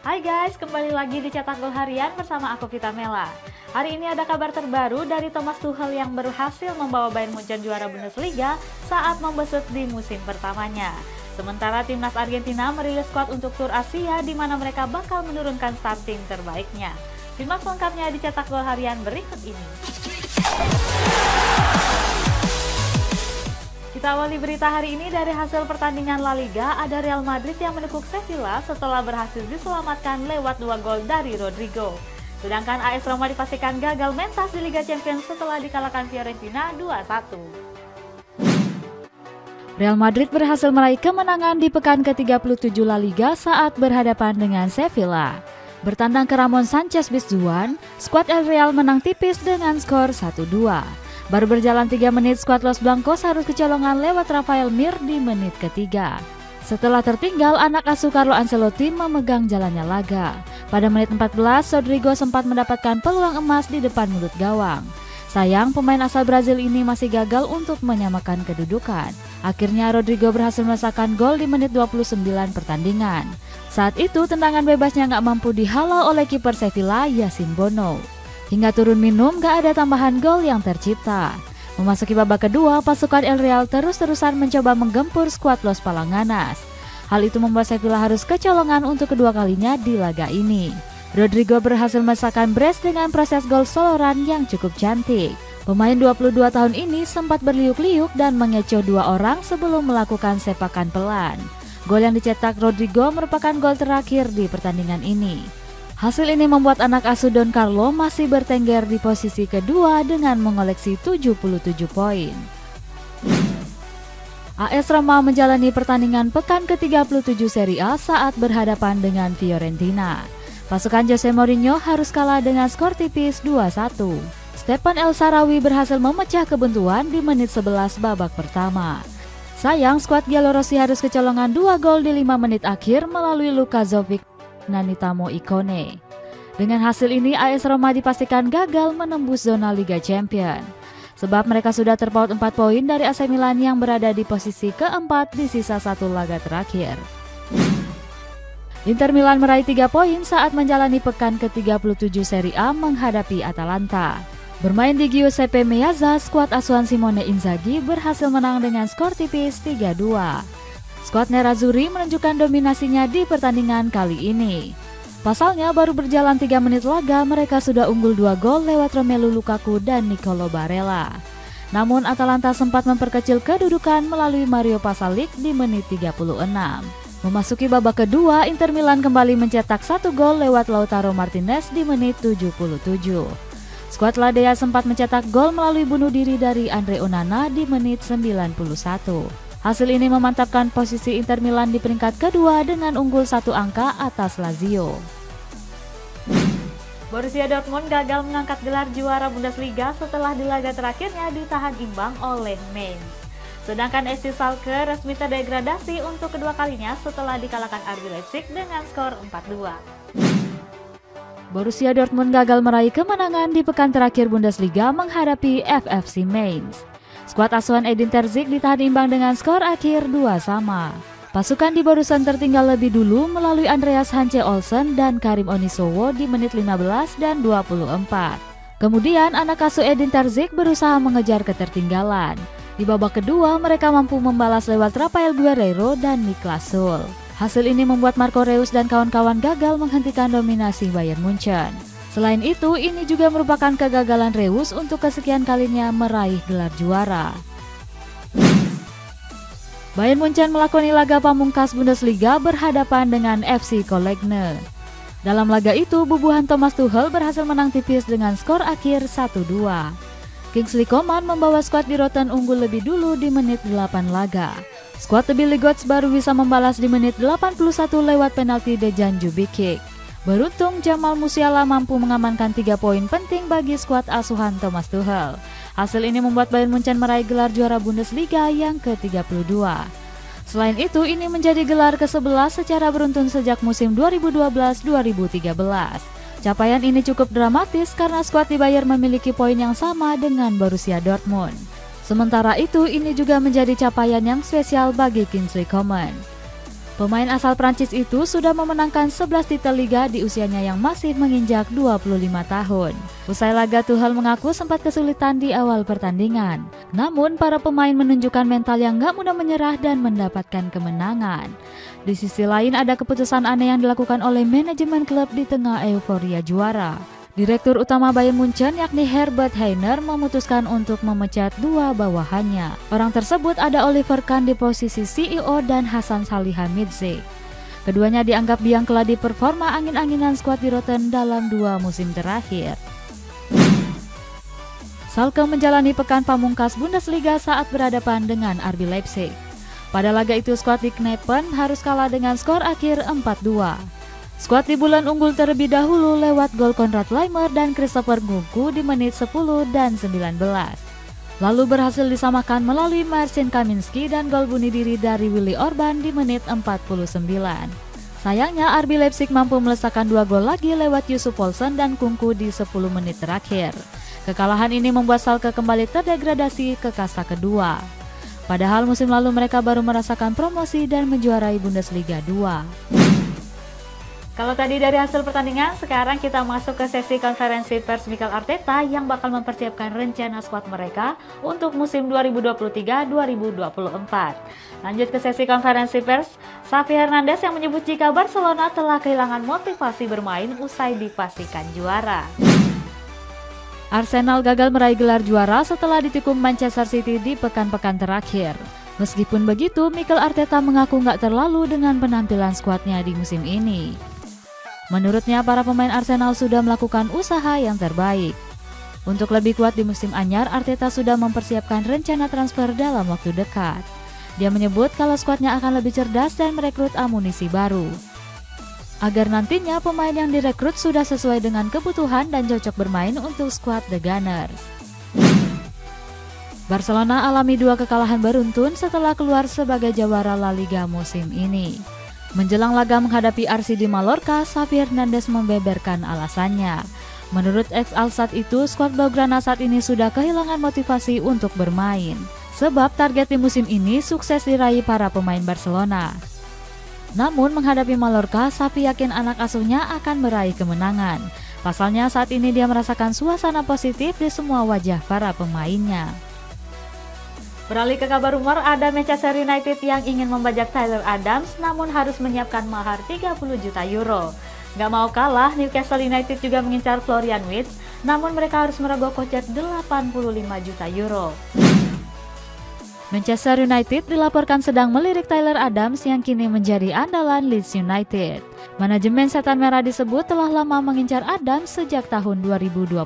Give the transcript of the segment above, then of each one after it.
Hai guys, kembali lagi di Cetak Gol Harian bersama aku Vita Mela. Hari ini ada kabar terbaru dari Thomas Tuchel yang berhasil membawa Bayern Munchen juara Bundesliga saat membesut di musim pertamanya. Sementara timnas Argentina merilis skuad untuk tur Asia di mana mereka bakal menurunkan starting terbaiknya. Simak lengkapnya di Cetak Gol Harian berikut ini. Kita awali berita hari ini dari hasil pertandingan La Liga. Ada Real Madrid yang menekuk Sevilla setelah berhasil diselamatkan lewat 2 gol dari Rodrigo. Sedangkan AS Roma dipastikan gagal mentas di Liga Champions setelah dikalahkan Fiorentina 2-1. Real Madrid berhasil meraih kemenangan di pekan ke-37 La Liga saat berhadapan dengan Sevilla. Bertandang ke Ramon Sanchez Pizjuan, skuad El Real menang tipis dengan skor 1-2. Baru berjalan 3 menit, skuad Los Blancos harus kecolongan lewat Rafael Mir di menit ketiga. Setelah tertinggal, anak asuh Carlo Ancelotti memegang jalannya laga. Pada menit 14, Rodrigo sempat mendapatkan peluang emas di depan mulut gawang. Sayang, pemain asal Brazil ini masih gagal untuk menyamakan kedudukan. Akhirnya Rodrigo berhasil merasakan gol di menit 29 pertandingan. Saat itu, tendangan bebasnya nggak mampu dihalau oleh kiper Sevilla, Yasin Bono. Hingga turun minum, gak ada tambahan gol yang tercipta. Memasuki babak kedua, pasukan El Real terus-terusan mencoba menggempur skuad Los Palanganas. Hal itu membuat Sevilla harus kecolongan untuk kedua kalinya di laga ini. Rodrigo berhasil memasakkan brace dengan proses gol soloran yang cukup cantik. Pemain 22 tahun ini sempat berliuk-liuk dan mengecoh 2 orang sebelum melakukan sepakan pelan. Gol yang dicetak Rodrigo merupakan gol terakhir di pertandingan ini. Hasil ini membuat anak asuh Don Carlo masih bertengger di posisi kedua dengan mengoleksi 77 poin. AS Roma menjalani pertandingan pekan ke-37 Serie A saat berhadapan dengan Fiorentina. Pasukan Jose Mourinho harus kalah dengan skor tipis 2-1. Stefan El Shaarawy berhasil memecah kebuntuan di menit 11 babak pertama. Sayang, skuad Giallorossi harus kecolongan 2 gol di 5 menit akhir melalui Luka Jovic Nanitamo Ikone. Dengan hasil ini, AS Roma dipastikan gagal menembus zona Liga Champions. Sebab mereka sudah terpaut 4 poin dari AC Milan yang berada di posisi keempat di sisa 1 laga terakhir. Inter Milan meraih 3 poin saat menjalani pekan ke-37 Serie A menghadapi Atalanta. Bermain di Giuseppe Meazza, skuad asuhan Simone Inzaghi berhasil menang dengan skor tipis 3-2. Skuad Nerazzurri menunjukkan dominasinya di pertandingan kali ini. Pasalnya, baru berjalan 3 menit laga, mereka sudah unggul 2 gol lewat Romelu Lukaku dan Nicolo Barella. Namun, Atalanta sempat memperkecil kedudukan melalui Mario Pasalic di menit 36. Memasuki babak kedua, Inter Milan kembali mencetak 1 gol lewat Lautaro Martinez di menit 77. Skuad Ladea sempat mencetak gol melalui bunuh diri dari Andre Onana di menit 91. Hasil ini memantapkan posisi Inter Milan di peringkat kedua dengan unggul 1 angka atas Lazio. Borussia Dortmund gagal mengangkat gelar juara Bundesliga setelah di laga terakhirnya ditahan imbang oleh Mainz. Sedangkan SC Schalke resmi terdegradasi untuk kedua kalinya setelah dikalahkan RB Leipzig dengan skor 4-2. Borussia Dortmund gagal meraih kemenangan di pekan terakhir Bundesliga menghadapi FFC Mainz. Skuad asuhan Edin Terzic ditahan imbang dengan skor akhir 2-2. Pasukan di Borussen tertinggal lebih dulu melalui Andreas Hanche Olsen dan Karim Onisowo di menit 15 dan 24. Kemudian anak asuh Edin Terzic berusaha mengejar ketertinggalan. Di babak kedua mereka mampu membalas lewat Rafael Guerreiro dan Niklas Süle. Hasil ini membuat Marco Reus dan kawan-kawan gagal menghentikan dominasi Bayern Munchen. Selain itu, ini juga merupakan kegagalan Reus untuk kesekian kalinya meraih gelar juara. Bayern Munchen melakoni laga pamungkas Bundesliga berhadapan dengan FC Cologne. Dalam laga itu, bubuhan Thomas Tuchel berhasil menang tipis dengan skor akhir 1-2. Kingsley Coman membawa skuad di Rotten unggul lebih dulu di menit 8 laga. Skuad The Billy Goats baru bisa membalas di menit 81 lewat penalti Dejan Djubicic. Beruntung Jamal Musiala mampu mengamankan 3 poin penting bagi skuad asuhan Thomas Tuchel. Hasil ini membuat Bayern Munchen meraih gelar juara Bundesliga yang ke-32. Selain itu, ini menjadi gelar ke-11 secara beruntun sejak musim 2012-2013. Capaian ini cukup dramatis karena skuad di Bayern memiliki poin yang sama dengan Borussia Dortmund. Sementara itu, ini juga menjadi capaian yang spesial bagi Kingsley Coman. Pemain asal Prancis itu sudah memenangkan 11 titel Liga di usianya yang masih menginjak 25 tahun. Usai laga, Tuchel mengaku sempat kesulitan di awal pertandingan. Namun para pemain menunjukkan mental yang gak mudah menyerah dan mendapatkan kemenangan. Di sisi lain ada keputusan aneh yang dilakukan oleh manajemen klub di tengah euforia juara. Direktur utama Bayern Munchen yakni Herbert Hainer memutuskan untuk memecat dua bawahannya. Orang tersebut ada Oliver Kahn di posisi CEO dan Hasan Salihamidzic. Keduanya dianggap biang keladi performa angin-anginan skuad di Rotten dalam 2 musim terakhir. Schalke menjalani pekan pamungkas Bundesliga saat berhadapan dengan RB Leipzig. Pada laga itu skuad di Knepen harus kalah dengan skor akhir 4-2. Skuad di bulan unggul terlebih dahulu lewat gol Konrad Laimer dan Christopher Nkunku di menit 10 dan 19. Lalu berhasil disamakan melalui Marcin Kaminski dan gol bunuh diri dari Willy Orban di menit 49. Sayangnya RB Leipzig mampu melesakkan 2 gol lagi lewat Yusuf Poulsen dan Nkunku di 10 menit terakhir. Kekalahan ini membuat Schalke kembali terdegradasi ke kasta kedua. Padahal musim lalu mereka baru merasakan promosi dan menjuarai Bundesliga 2. Kalau tadi dari hasil pertandingan, sekarang kita masuk ke sesi konferensi pers Mikel Arteta yang bakal mempersiapkan rencana skuad mereka untuk musim 2023-2024. Lanjut ke sesi konferensi pers, Xavi Hernandez yang menyebut jika Barcelona telah kehilangan motivasi bermain usai dipastikan juara. Arsenal gagal meraih gelar juara setelah ditikung Manchester City di pekan-pekan terakhir. Meskipun begitu, Mikel Arteta mengaku nggak terlalu dengan penampilan skuadnya di musim ini. Menurutnya, para pemain Arsenal sudah melakukan usaha yang terbaik. Untuk lebih kuat di musim anyar, Arteta sudah mempersiapkan rencana transfer dalam waktu dekat. Dia menyebut kalau skuadnya akan lebih cerdas dan merekrut amunisi baru, agar nantinya pemain yang direkrut sudah sesuai dengan kebutuhan dan cocok bermain untuk skuad The Gunners. Barcelona alami 2 kekalahan beruntun setelah keluar sebagai jawara La Liga musim ini. Menjelang laga menghadapi RC di Mallorca, Xavi Hernandez membeberkan alasannya. Menurut ex-Alsat itu, skuad Blaugrana saat ini sudah kehilangan motivasi untuk bermain. Sebab target di musim ini sukses diraih para pemain Barcelona. Namun menghadapi Mallorca, Xavi yakin anak asuhnya akan meraih kemenangan. Pasalnya saat ini dia merasakan suasana positif di semua wajah para pemainnya. Beralih ke kabar rumor, ada Manchester United yang ingin membajak Tyler Adams namun harus menyiapkan mahar 30 juta euro. Gak mau kalah, Newcastle United juga mengincar Florian Wirtz, namun mereka harus merogoh kocek 85 juta euro. Manchester United dilaporkan sedang melirik Tyler Adams yang kini menjadi andalan Leeds United. Manajemen Setan Merah disebut telah lama mengincar Adams sejak tahun 2021.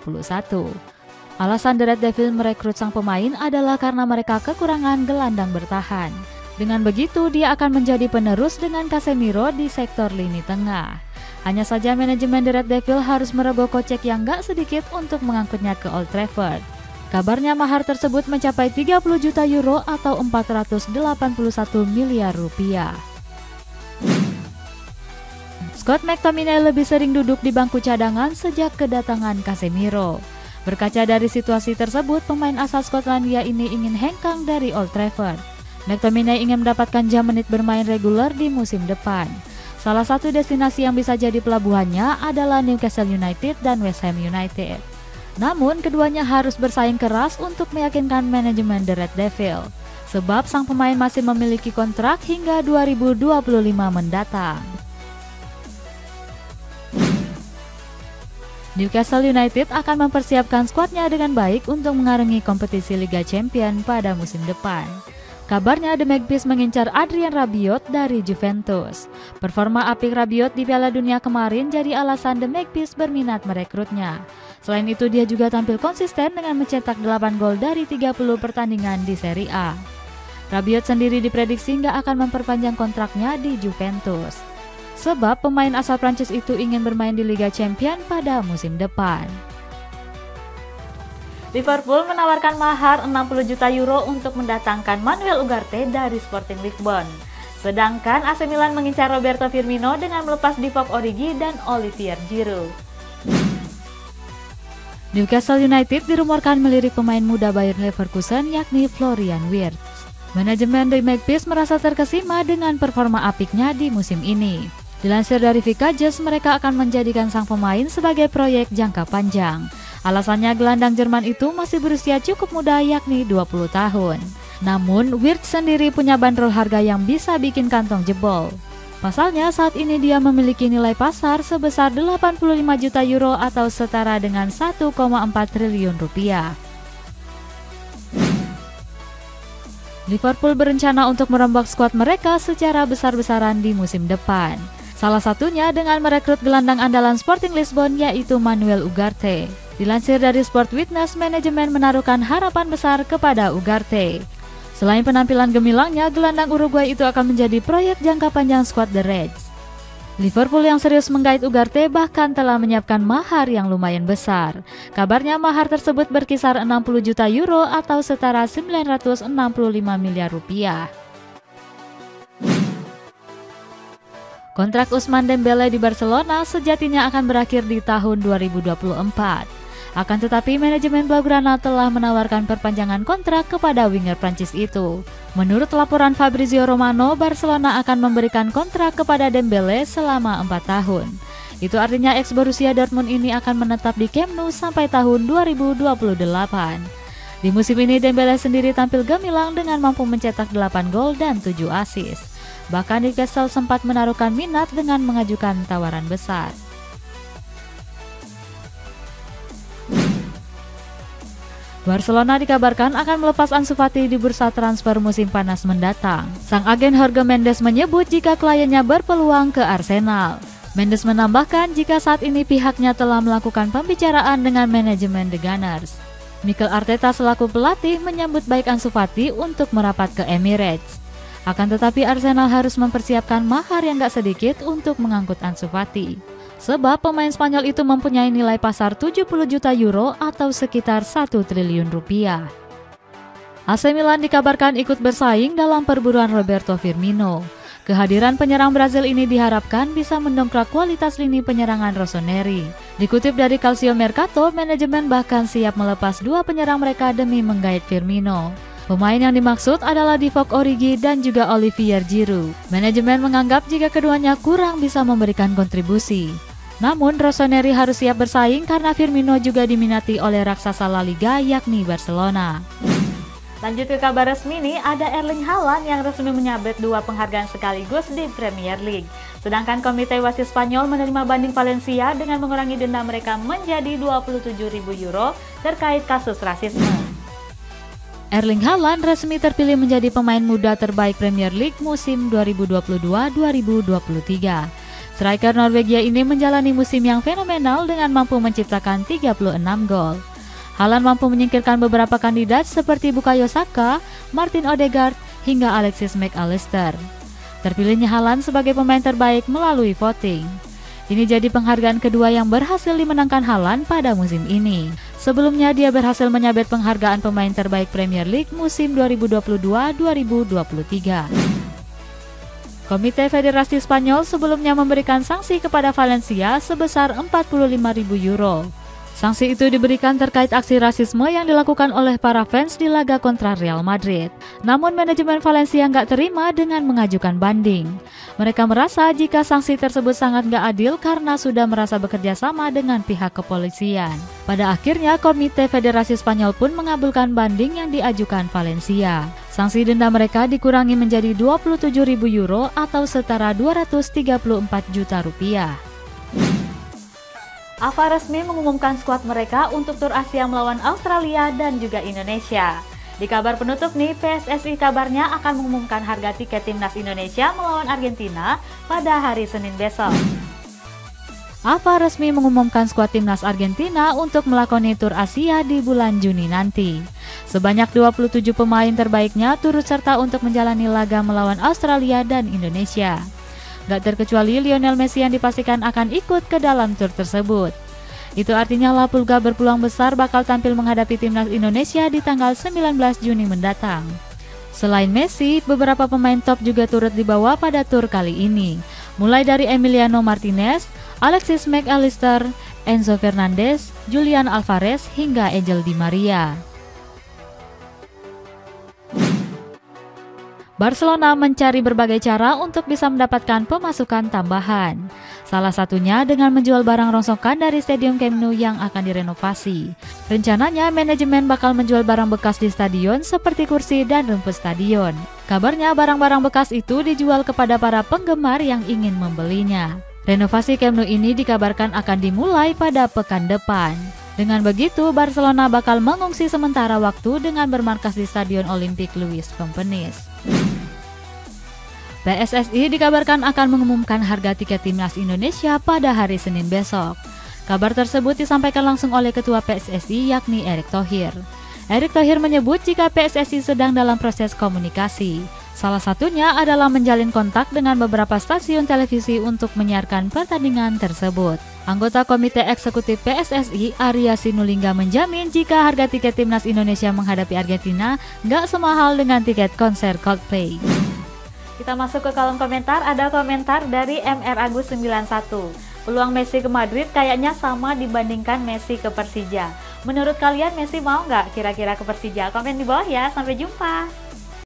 Alasan The Red Devil merekrut sang pemain adalah karena mereka kekurangan gelandang bertahan. Dengan begitu, dia akan menjadi penerus dengan Casemiro di sektor lini tengah. Hanya saja manajemen The Red Devil harus merogoh kocek yang gak sedikit untuk mengangkutnya ke Old Trafford. Kabarnya mahar tersebut mencapai 30 juta euro atau 481 miliar rupiah. Scott McTominay lebih sering duduk di bangku cadangan sejak kedatangan Casemiro. Berkaca dari situasi tersebut, pemain asal Skotlandia ini ingin hengkang dari Old Trafford. McTominay ingin mendapatkan jam menit bermain reguler di musim depan. Salah satu destinasi yang bisa jadi pelabuhannya adalah Newcastle United dan West Ham United. Namun, keduanya harus bersaing keras untuk meyakinkan manajemen The Red Devil. Sebab sang pemain masih memiliki kontrak hingga 2025 mendatang. Newcastle United akan mempersiapkan skuadnya dengan baik untuk mengarungi kompetisi Liga Champions pada musim depan. Kabarnya The Magpies mengincar Adrien Rabiot dari Juventus. Performa apik Rabiot di Piala Dunia kemarin jadi alasan The Magpies berminat merekrutnya. Selain itu, dia juga tampil konsisten dengan mencetak 8 gol dari 30 pertandingan di Serie A. Rabiot sendiri diprediksi nggak akan memperpanjang kontraknya di Juventus. Sebab pemain asal Prancis itu ingin bermain di Liga Champions pada musim depan. Liverpool menawarkan mahar 60 juta euro untuk mendatangkan Manuel Ugarte dari Sporting Lisbon. Sedangkan AC Milan mengincar Roberto Firmino dengan melepas Divock Origi dan Olivier Giroud. Newcastle United dirumorkan melirik pemain muda Bayer Leverkusen yakni Florian Wirtz. Manajemen The Magpies merasa terkesima dengan performa apiknya di musim ini. Dilansir dari Vikages, mereka akan menjadikan sang pemain sebagai proyek jangka panjang. Alasannya gelandang Jerman itu masih berusia cukup muda, yakni 20 tahun. Namun, Wirtz sendiri punya bandrol harga yang bisa bikin kantong jebol. Pasalnya saat ini dia memiliki nilai pasar sebesar 85 juta euro atau setara dengan 1,4 triliun rupiah. Liverpool berencana untuk merombak skuad mereka secara besar-besaran di musim depan. Salah satunya dengan merekrut gelandang andalan Sporting Lisbon yaitu Manuel Ugarte. Dilansir dari Sport Witness, manajemen menaruhkan harapan besar kepada Ugarte. Selain penampilan gemilangnya, gelandang Uruguay itu akan menjadi proyek jangka panjang skuad The Reds. Liverpool yang serius menggait Ugarte bahkan telah menyiapkan mahar yang lumayan besar. Kabarnya mahar tersebut berkisar 60 juta euro atau setara 965 miliar rupiah. Kontrak Ousmane Dembélé di Barcelona sejatinya akan berakhir di tahun 2024. Akan tetapi manajemen Blaugrana telah menawarkan perpanjangan kontrak kepada winger Prancis itu. Menurut laporan Fabrizio Romano, Barcelona akan memberikan kontrak kepada Dembélé selama 4 tahun. Itu artinya ex Borussia Dortmund ini akan menetap di Camp Nou sampai tahun 2028. Di musim ini Dembélé sendiri tampil gemilang dengan mampu mencetak 8 gol dan 7 assist. Bahkan Newcastle sempat menaruhkan minat dengan mengajukan tawaran besar. Barcelona dikabarkan akan melepas Ansu Fati di bursa transfer musim panas mendatang. Sang agen Jorge Mendes menyebut jika kliennya berpeluang ke Arsenal. Mendes menambahkan jika saat ini pihaknya telah melakukan pembicaraan dengan manajemen The Gunners. Mikel Arteta selaku pelatih menyambut baik Ansu Fati untuk merapat ke Emirates. Akan tetapi Arsenal harus mempersiapkan mahar yang gak sedikit untuk mengangkut Ansu Fati. Sebab pemain Spanyol itu mempunyai nilai pasar 70 juta euro atau sekitar 1 triliun rupiah. AC Milan dikabarkan ikut bersaing dalam perburuan Roberto Firmino. Kehadiran penyerang Brazil ini diharapkan bisa mendongkrak kualitas lini penyerangan Rossoneri. Dikutip dari Calcio Mercato, manajemen bahkan siap melepas 2 penyerang mereka demi menggait Firmino. Pemain yang dimaksud adalah Divock Origi dan juga Olivier Giroud. Manajemen menganggap jika keduanya kurang bisa memberikan kontribusi. Namun Rossoneri harus siap bersaing karena Firmino juga diminati oleh raksasa La Liga yakni Barcelona. Lanjut ke kabar resmi nih, ada Erling Haaland yang resmi menyabet 2 penghargaan sekaligus di Premier League. Sedangkan Komite Wasit Spanyol menerima banding Valencia dengan mengurangi denda mereka menjadi 27.000 euro terkait kasus rasisme. Erling Haaland resmi terpilih menjadi pemain muda terbaik Premier League musim 2022-2023. Striker Norwegia ini menjalani musim yang fenomenal dengan mampu menciptakan 36 gol. Haaland mampu menyingkirkan beberapa kandidat seperti Bukayo Saka, Martin Odegaard, hingga Alexis Mac Allister. Terpilihnya Haaland sebagai pemain terbaik melalui voting. Ini jadi penghargaan kedua yang berhasil dimenangkan Haaland pada musim ini. Sebelumnya dia berhasil menyabet penghargaan pemain terbaik Premier League musim 2022-2023. Komite Federasi Spanyol sebelumnya memberikan sanksi kepada Valencia sebesar 45.000 euro. Sanksi itu diberikan terkait aksi rasisme yang dilakukan oleh para fans di laga kontra Real Madrid. Namun manajemen Valencia nggak terima dengan mengajukan banding. Mereka merasa jika sanksi tersebut sangat nggak adil karena sudah merasa bekerja sama dengan pihak kepolisian. Pada akhirnya Komite Federasi Spanyol pun mengabulkan banding yang diajukan Valencia. Sanksi denda mereka dikurangi menjadi 27.000 euro atau setara 234 juta rupiah. AFA resmi mengumumkan skuad mereka untuk tur Asia melawan Australia dan juga Indonesia. Di kabar penutup nih, PSSI kabarnya akan mengumumkan harga tiket timnas Indonesia melawan Argentina pada hari Senin besok. AFA resmi mengumumkan skuad timnas Argentina untuk melakoni tur Asia di bulan Juni nanti. Sebanyak 27 pemain terbaiknya turut serta untuk menjalani laga melawan Australia dan Indonesia. Gak terkecuali Lionel Messi yang dipastikan akan ikut ke dalam tur tersebut. Itu artinya La Pulga berpeluang besar bakal tampil menghadapi timnas Indonesia di tanggal 19 Juni mendatang. Selain Messi, beberapa pemain top juga turut dibawa pada tur kali ini. Mulai dari Emiliano Martinez, Alexis Mac Allister, Enzo Fernandez, Julian Alvarez, hingga Angel Di Maria. Barcelona mencari berbagai cara untuk bisa mendapatkan pemasukan tambahan. Salah satunya dengan menjual barang rongsokan dari Stadion Camp Nou yang akan direnovasi. Rencananya manajemen bakal menjual barang bekas di stadion seperti kursi dan rumput stadion. Kabarnya barang-barang bekas itu dijual kepada para penggemar yang ingin membelinya. Renovasi Camp Nou ini dikabarkan akan dimulai pada pekan depan. Dengan begitu, Barcelona bakal mengungsi sementara waktu dengan bermarkas di Stadion Olimpik Louis Companys. PSSI dikabarkan akan mengumumkan harga tiket timnas Indonesia pada hari Senin besok. Kabar tersebut disampaikan langsung oleh Ketua PSSI yakni Erick Thohir. Erick Thohir menyebut jika PSSI sedang dalam proses komunikasi. Salah satunya adalah menjalin kontak dengan beberapa stasiun televisi untuk menyiarkan pertandingan tersebut. Anggota Komite Eksekutif PSSI, Arya Sinulinga menjamin jika harga tiket timnas Indonesia menghadapi Argentina nggak semahal dengan tiket konser Coldplay. Kita masuk ke kolom komentar, ada komentar dari MR Agus 91. Peluang Messi ke Madrid kayaknya sama dibandingkan Messi ke Persija. Menurut kalian Messi mau nggak kira-kira ke Persija? Komen di bawah ya, sampai jumpa.